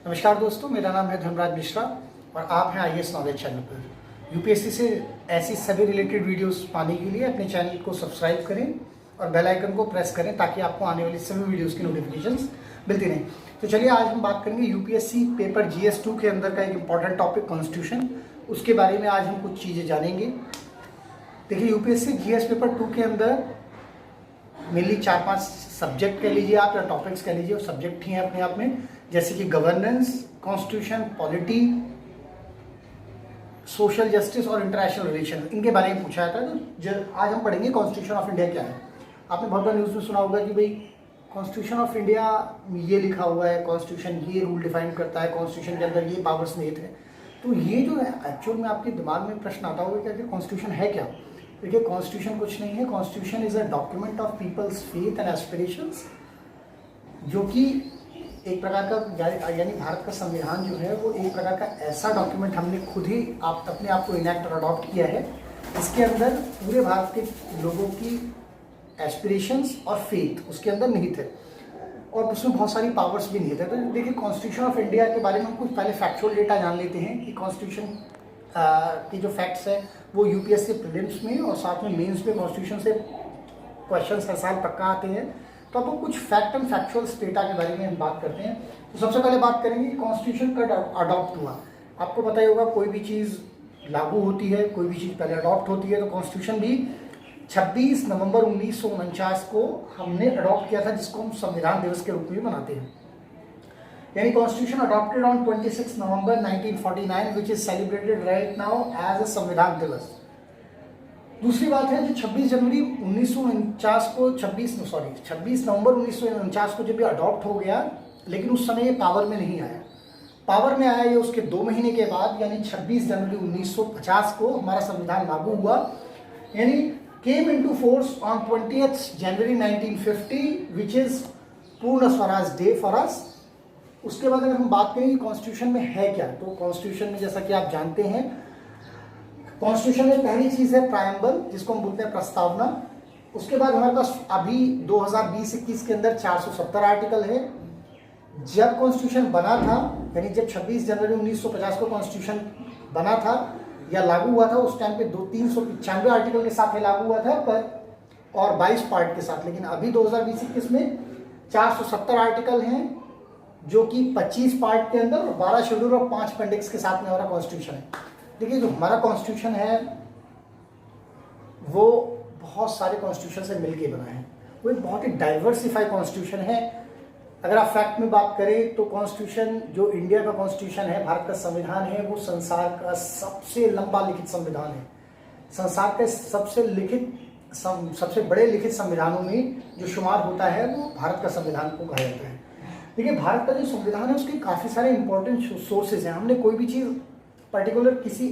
नमस्कार दोस्तों, मेरा नाम है धर्मराज मिश्रा और आप हैं आईएएस नॉलेज चैनल पर। यूपीएससी से ऐसी सभी रिलेटेड वीडियोस पाने के लिए अपने चैनल को सब्सक्राइब करें और बेल आइकन को प्रेस करें ताकि आपको आने वाली सभी वीडियोस की नोटिफिकेशंस मिलती रहें। तो चलिए आज हम बात करेंगे यूपीएससी पेपर जीएस 2 के अंदर का एक इम्पॉर्टेंट टॉपिक कॉन्स्टिट्यूशन, उसके बारे में आज हम कुछ चीज़ें जानेंगे। देखिए, यूपीएससी जीएस पेपर 2 के अंदर मेनली 4-5 सब्जेक्ट कह लीजिए आप या टॉपिक्स कह लीजिए, और सब्जेक्ट ही हैं अपने आप में, जैसे कि governance, constitution, polity, social justice और इंटरनेशनल रिलेशन, इनके बारे में पूछा जाता है। तो आज हम पढ़ेंगे कॉन्स्टिट्यूशन ऑफ इंडिया क्या है। आपने बहुत बार न्यूज़ में सुना होगा कि भाई कॉन्स्टिट्यूशन ऑफ इंडिया ये लिखा हुआ है, कॉन्स्टिट्यूशन ये रूल डिफाइन करता है, कॉन्स्टिट्यूशन के अंदर ये पावर्स निहित है। तो ये जो है एक्चुअल में आपके दिमाग में प्रश्न आता होगा कि कॉन्स्टिट्यूशन है क्या। देखिए, कॉन्स्टिट्यूशन कुछ नहीं है। Constitution is a document of people's faith and aspirations, जो कि एक प्रकार का यानी भारत का संविधान जो है वो एक प्रकार का ऐसा डॉक्यूमेंट हमने खुद ही अपने आप को इनैक्ट और अडॉप्ट किया है, इसके अंदर पूरे भारत के लोगों की एस्पिरेशंस और फेथ उसके अंदर निहित है, और उसमें बहुत सारी पावर्स भी निहित है। तो देखिए, कॉन्स्टिट्यूशन ऑफ इंडिया के बारे में हम कुछ पहले फैक्चुअल डेटा जान लेते हैं कि कॉन्स्टिट्यूशन के जो फैक्ट्स है वो यूपीएससी प्रीलिम्स में और साथ में मेंस में कॉन्स्टिट्यूशन से क्वेश्चन हर साल पक्का आते हैं। तो आपको कुछ फैक्ट एंड फैक्चुअल्स डेटा के बारे में हम बात करते हैं। तो सबसे पहले बात करेंगे कि कॉन्स्टिट्यूशन कब अडॉप्ट हुआ। आपको पता ही होगा, कोई भी चीज़ लागू होती है, कोई भी चीज़ पहले अडॉप्ट होती है। तो कॉन्स्टिट्यूशन भी 26 नवंबर 1949 को हमने अडॉप्ट किया था, जिसको हम संविधान दिवस के रूप में मनाते हैं। यानी constitution adopted on 26 November 1949 which is celebrated right now as a Samvidhan Diwas. दूसरी बात है, जो 26 जनवरी 1949 को 26 नवंबर 1949 को जब ये अडॉप्ट हो गया, लेकिन उस समय ये पावर में नहीं आया। पावर में आया ये उसके 2 महीने के बाद, यानी 26 जनवरी 1950 को हमारा संविधान लागू हुआ। यानी came into force on 20th January 1950 which is पूर्ण स्वराज डे फॉर अस। उसके बाद अगर हम बात करें कि कॉन्स्टिट्यूशन में है क्या, तो कॉन्स्टिट्यूशन में जैसा कि आप जानते हैं, कॉन्स्टिट्यूशन में पहली चीज है प्रायम्बल, जिसको हम बोलते हैं प्रस्तावना। उसके बाद हमारे पास अभी 2020-21 के अंदर 470 आर्टिकल है। जब कॉन्स्टिट्यूशन बना था, यानी जब 26 जनवरी 1950 को कॉन्स्टिट्यूशन बना था या लागू हुआ था, उस टाइम पे 395 आर्टिकल के साथ लागू हुआ था और 22 पार्ट के साथ। लेकिन अभी 2020-21 में 470 आर्टिकल हैं, जो कि 25 पार्ट के अंदर और 12 शेड्यूल और 5 अपेंडिक्स के साथ में हमारा कॉन्स्टिट्यूशन है। देखिए, जो हमारा कॉन्स्टिट्यूशन है वो बहुत सारे कॉन्स्टिट्यूशन से मिलके बना है। वो एक बहुत ही डाइवर्सिफाइड कॉन्स्टिट्यूशन है। अगर आप फैक्ट में बात करें तो कॉन्स्टिट्यूशन, जो इंडिया का कॉन्स्टिट्यूशन है, भारत का संविधान है, वो संसार का सबसे लंबा लिखित संविधान है। संसार के सबसे बड़े लिखित संविधानों में जो शुमार होता है वो भारत का संविधान को कहा जाता है। देखिए, भारत का जो संविधान है उसके काफ़ी सारे इंपॉर्टेंट सोर्सेज हैं। हमने कोई भी चीज़ पर्टिकुलर किसी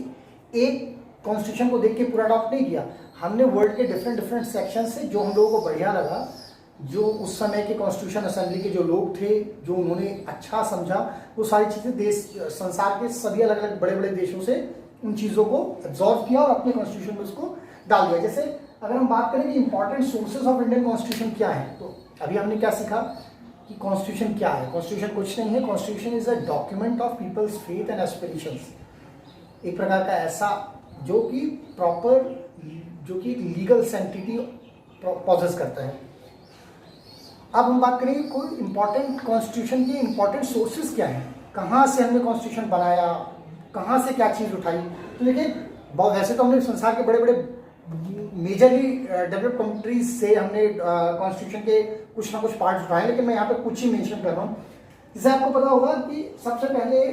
एक कॉन्स्टिट्यूशन को देख के पूरा अडॉप्ट नहीं किया। हमने वर्ल्ड के डिफरेंट सेक्शन से जो हम लोगों को बढ़िया लगा, जो उस समय के कॉन्स्टिट्यूशन असेंबली के जो लोग थे, जो उन्होंने अच्छा समझा, वो सारी चीज़ें संसार के सभी अलग अलग बड़े बड़े देशों से उन चीज़ों को एब्जॉर्व किया और अपने कॉन्स्टिट्यूशन में उसको डाल दिया। जैसे अगर हम बात करें कि important sources of Indian constitution क्या है, तो अभी हमने क्या सीखा कि कॉन्स्टिट्यूशन क्या है। कॉन्स्टिट्यूशन कुछ नहीं है। Constitution is a document of people's faith and aspirations, एक प्रकार का ऐसा जो कि लीगल सेंटिटी पॉजेस करता है। अब हम बात करेंगे कोई इंपॉर्टेंट कॉन्स्टिट्यूशन के इंपॉर्टेंट सोर्सेज क्या हैं, कहाँ से हमने कॉन्स्टिट्यूशन बनाया, कहाँ से क्या चीज़ उठाई। तो देखिए, वैसे तो हमने संसार के बड़े बड़े मेजरली डेवलप्ड कंट्रीज से हमने कॉन्स्टिट्यूशन के कुछ ना कुछ पार्ट्स उठाए, लेकिन मैं यहाँ पे कुछ ही मेंशन कर रहा हूँ। जैसे आपको पता होगा कि सबसे पहले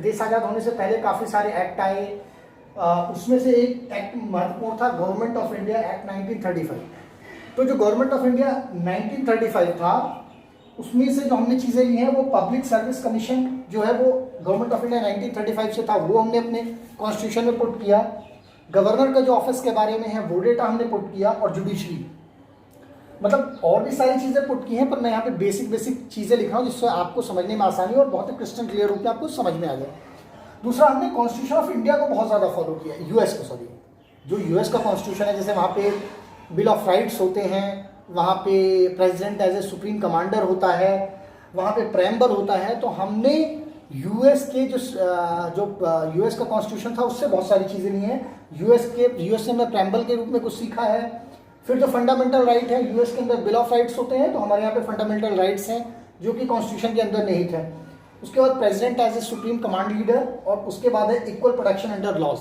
देश आज़ाद होने से पहले काफ़ी सारे एक्ट आए। उसमें से एक एक्ट महत्वपूर्ण था, गवर्नमेंट ऑफ इंडिया एक्ट 1935। तो जो गवर्नमेंट ऑफ इंडिया 1935 था, उसमें से जो हमने चीज़ें ली हैं वो पब्लिक सर्विस कमीशन जो है वो गवर्नमेंट ऑफ इंडिया 1935 से था, वो हमने अपने कॉन्स्टिट्यूशन में पुट किया। गवर्नर का जो ऑफिस के बारे में है वो डेटा हमने पुट किया, और जुडिशरी, मतलब और भी सारी चीज़ें पुट की हैं, पर मैं यहाँ पे बेसिक चीज़ें लिखा हूँ जिससे आपको समझने में आसानी और बहुत ही क्रिस्टल क्लियर रूप में आपको समझ में आ जाए। दूसरा, हमने कॉन्स्टिट्यूशन ऑफ इंडिया को बहुत ज़्यादा फॉलो किया, जो यूएस का कॉन्स्टिट्यूशन है, जैसे वहाँ पे बिल ऑफ राइट्स होते हैं, वहाँ पे president as a supreme commander होता है, वहाँ पे प्रेम्बल होता है। तो हमने यूएस के जो यूएस का कॉन्स्टिट्यूशन था उससे बहुत सारी चीज़ें ली हैं। यूएस से मैं प्रेम्बल के रूप में कुछ सीखा है। फिर जो फंडामेंटल राइट है, यूएस के अंदर बिल ऑफ राइट्स होते हैं, तो हमारे यहाँ पे फंडामेंटल राइट्स हैं जो कि कॉन्स्टिट्यूशन के अंदर निहित है। उसके बाद president as a supreme command leader, और उसके बाद है इक्वल प्रोटेक्शन अंडर लॉज।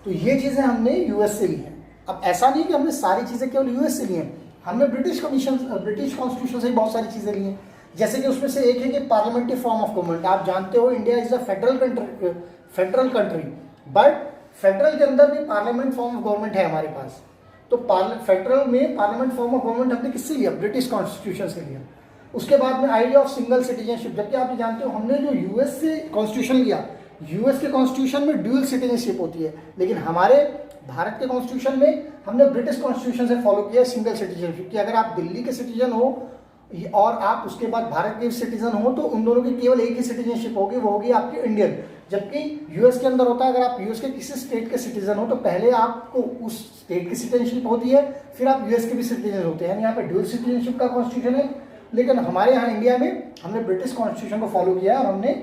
तो ये चीज़ें हमने यूएस से ली हैं। अब ऐसा नहीं कि हमने सारी चीज़ें केवल यूएस से ली हैं, हमने ब्रिटिश कॉन्स्टिट्यूशन से ही बहुत सारी चीज़ें ली हैं। जैसे कि उसमें से एक है कि पार्लियामेंट्री फॉर्म ऑफ गवर्नमेंट। आप जानते हो India is a federal country, but federal के अंदर भी पार्लियामेंट फॉर्म ऑफ गवर्नमेंट है हमारे पास। तो फेडरल में पार्लियामेंट फॉर्म ऑफ गवर्नमेंट हमने किससे लिया? ब्रिटिश कॉन्स्टिट्यूशन से लिया। उसके बाद में आइडिया ऑफ सिंगल सिटीजनशिप, जबकि आप जानते हो हमने जो यूएस से कॉन्स्टिट्यूशन लिया, यूएस के कॉन्स्टिट्यूशन में ड्यूअल सिटीजनशिप होती है, लेकिन हमारे भारत के कॉन्स्टिट्यूशन में हमने ब्रिटिश कॉन्स्टिट्यूशन से फॉलो किया सिंगल सिटीजनशिप कि अगर आप दिल्ली के सिटीजन हो और आप उसके बाद भारत के सिटीजन हो तो उन दोनों की केवल एक ही सिटीजनशिप होगी, वो होगी आपकी इंडियन। जबकि यूएस के अंदर होता है अगर आप यूएस के किसी स्टेट के सिटीजन हो तो पहले आपको उस स्टेट की सिटीजनशिप होती है, फिर आप यूएस के भी सिटीजन होते हैं। यहाँ पे ड्यूअल सिटीजनशिप का कॉन्स्टिट्यूशन है, लेकिन हमारे यहाँ इंडिया में हमने ब्रिटिश कॉन्स्टिट्यूशन को फॉलो किया और हमने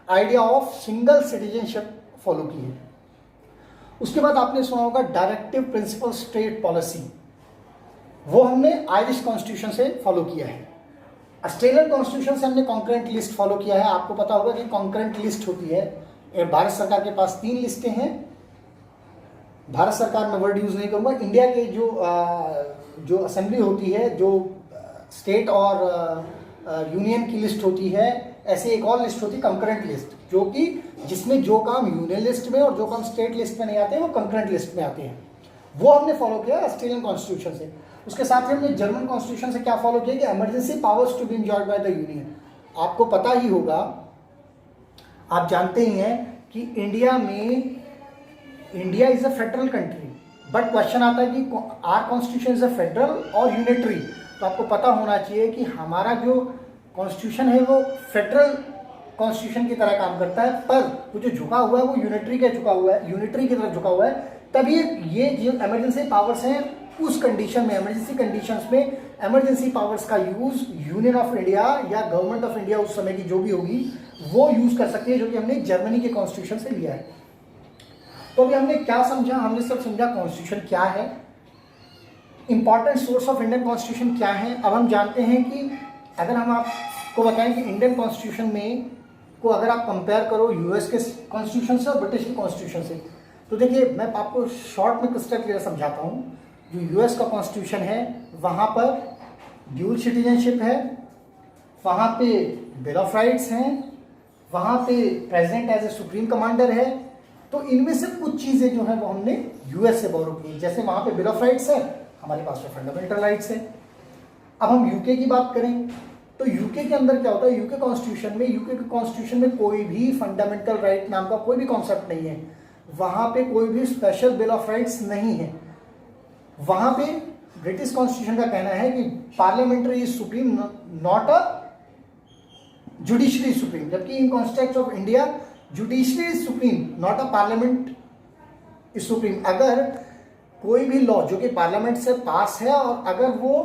idea of single citizenship follow की है। उसके बाद आपने सुना होगा डायरेक्टिव प्रिंसिपल स्टेट पॉलिसी, वो हमने आयरिश कॉन्स्टिट्यूशन से फॉलो किया है। ऑस्ट्रेलियन कॉन्स्टिट्यूशन से हमने कॉन्करेंट लिस्ट फॉलो किया है। आपको पता होगा कि कॉन्करेंट लिस्ट होती है, भारत सरकार के पास 3 लिस्टें हैं। भारत सरकार में वर्ड यूज नहीं करूंगा। इंडिया के जो असेंबली होती है, जो स्टेट और यूनियन की लिस्ट होती है, ऐसे एक और लिस्ट होती है कंकरेंट लिस्ट, जो कि जिसमें जो काम यूनियन लिस्ट में और जो काम स्टेट लिस्ट में नहीं आते वो कंकरेंट लिस्ट में आते हैं। वो हमने फॉलो किया ऑस्ट्रेलियन कॉन्स्टिट्यूशन से। उसके साथ ही हमने जर्मन कॉन्स्टिट्यूशन से क्या फॉलो किया कि emergency powers to be enjoyed by the union. आपको पता ही होगा, आप जानते ही हैं कि India is a federal country, but question आता है कि our constitution is a federal और यूनिटरी। तो आपको पता होना चाहिए कि हमारा जो कॉन्स्टिट्यूशन है वो फेडरल कॉन्स्टिट्यूशन की तरह काम करता है, पर वो जो झुका हुआ है वो यूनिटरी की तरफ झुका हुआ है। तभी ये जो इमरजेंसी पावर्स हैं उस कंडीशन में, इमरजेंसी कंडीशंस में इमरजेंसी पावर्स का यूज यूनियन ऑफ इंडिया या गवर्नमेंट ऑफ इंडिया उस समय की जो भी होगी वो यूज कर सकती है, जो कि हमने जर्मनी के कॉन्स्टिट्यूशन से लिया है। तो अभी हमने क्या समझा? हमने सब समझा कॉन्स्टिट्यूशन क्या है, important source of Indian constitution क्या है। अब हम जानते हैं कि अगर हम आपको बताएं कि इंडियन कॉन्स्टिट्यूशन में को अगर आप कंपेयर करो यूएस के कॉन्स्टिट्यूशन से और ब्रिटिश के कॉन्स्टिट्यूशन से, तो देखिए मैं आपको शॉर्ट में क्रिस्टल क्लियर समझाता हूँ। जो यूएस का कॉन्स्टिट्यूशन है वहाँ पर ड्यूल सिटीजनशिप है, वहाँ पे बिल ऑफ राइट्स हैं, वहाँ पे president as a supreme commander है। तो इनमें से कुछ चीज़ें जो हैं वो हमने यूएस से बोरो की। जैसे वहाँ पे बिल ऑफ राइट्स है, हमारे पास में फंडामेंटल राइट्स है। अब हम यूके की बात करें तो यूके के अंदर क्या होता है, यूके के कॉन्स्टिट्यूशन में कोई भी फंडामेंटल राइट नाम का कोई भी कॉन्सेप्ट नहीं है। वहाँ पे कोई भी स्पेशल बिल ऑफ राइट्स नहीं है। वहाँ पे ब्रिटिश कॉन्स्टिट्यूशन का कहना है कि parliamentary is supreme, not a judiciary supreme, जबकि in constitution of India judiciary is supreme, not a parliament is supreme. अगर कोई भी लॉ जो कि पार्लियामेंट से पास है और अगर वो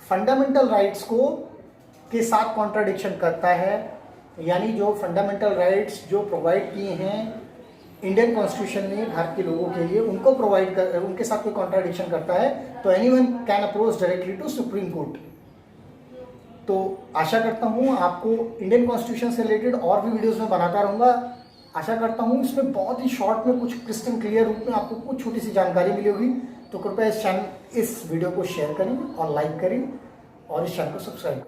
फंडामेंटल राइट्स को के साथ कॉन्ट्राडिक्शन करता है, यानी जो फंडामेंटल राइट्स जो प्रोवाइड किए हैं इंडियन कॉन्स्टिट्यूशन ने भारत के लोगों के लिए, उनको प्रोवाइड कर उनके साथ कोई कॉन्ट्राडिक्शन करता है, तो anyone can approach directly to supreme court. तो आशा करता हूँ आपको इंडियन कॉन्स्टिट्यूशन से रिलेटेड और भी वीडियोस में बनाता रहूँगा। आशा करता हूँ इसमें बहुत ही शॉर्ट में कुछ क्रिस्टल क्लियर रूप में आपको कुछ छोटी सी जानकारी मिली होगी। तो कृपया इस वीडियो को शेयर करें और लाइक करें और इस चैनल को सब्सक्राइब करें।